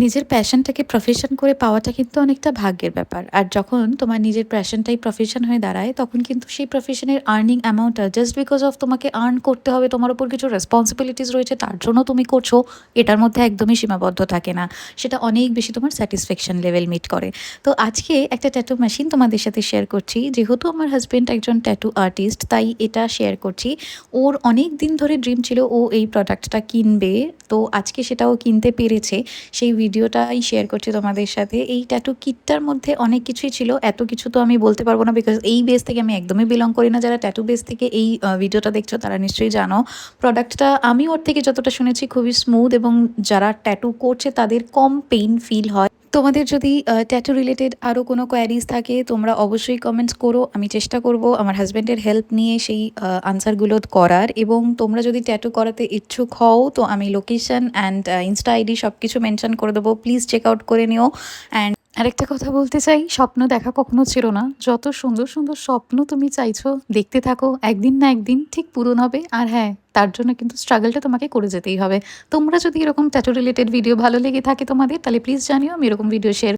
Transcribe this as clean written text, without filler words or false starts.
নিজের প্যাশনটাকে প্রফেশন করে পাওয়াটা কিন্তু অনেকটা ভাগ্যের ব্যাপার। আর যখন তোমার নিজের প্যাশনটাই প্রফেশন হয়ে দাঁড়ায়, তখন কিন্তু সেই প্রফেশনের আর্নিং অ্যামাউন্টটা জাস্ট বিকজ অফ তোমাকে আর্ন করতে হবে, তোমার উপর কিছু রেসপন্সিবিলিটিস রয়েছে তার জন্য তুমি করছো, এটার মধ্যে একদমই সীমাবদ্ধ থাকে না। সেটা অনেক বেশি তোমার স্যাটিসফ্যাকশন লেভেল মিট করে। তো আজকে একটা ট্যাটু মেশিন তোমাদের সাথে শেয়ার করছি। যেহেতু আমার হাজব্যান্ড একজন ট্যাটু আর্টিস্ট, তাই এটা শেয়ার করছি। ওর অনেক দিন ধরে ড্রিম ছিল ও এই প্রোডাক্টটা কিনবে, তো আজকে সেটাও কিনতে পেরেছে। সেই ভিডিওটাই শেয়ার করছি তোমাদের সাথে। এই ট্যাটু কিটটার মধ্যে অনেক কিছুই ছিল, এত কিছু তো আমি বলতে পারবো না বিকজ এই বেস থেকে আমি একদমই বিলং করি না। যারা ট্যাটু বেস থেকে এই ভিডিওটা দেখছো তারা নিশ্চয়ই জানো। প্রোডাক্টটা আমি ওর থেকে যতটা শুনেছি খুবই স্মুথ, এবং যারা ট্যাটু করছে তাদের কম পেইন ফিল হয়। তোমাদের যদি ট্যাটু রিলেটেড আরও কোনো কোয়ারিজ থাকে তোমরা অবশ্যই কমেন্টস করো, আমি চেষ্টা করব আমার হাজব্যান্ডের হেল্প নিয়ে সেই আনসারগুলো করার। এবং তোমরা যদি ট্যাটু করাতে ইচ্ছুক হও তো আমি লোকেশন অ্যান্ড ইনস্টা আইডি সব কিছু মেনশন করে দেবো, প্লিজ চেক আউট করে নিও। অ্যান্ড আরেকটা কথা বলতে চাই, স্বপ্ন দেখা কখনো ছিল না। যত সুন্দর সুন্দর স্বপ্ন তুমি চাইছো দেখতে থাকো, একদিন না একদিন ঠিক পূরণ হবে। আর হ্যাঁ, তার জন্য কিন্তু স্ট্রাগলটা তোমাকে করে যেতেই হবে। তোমরা যদি এরকম ট্যাটু রিলেটেড ভিডিও ভালো লেগে থাকে তোমাদের, তাহলে প্লিজ জানিও, আমি এরকম ভিডিও শেয়ার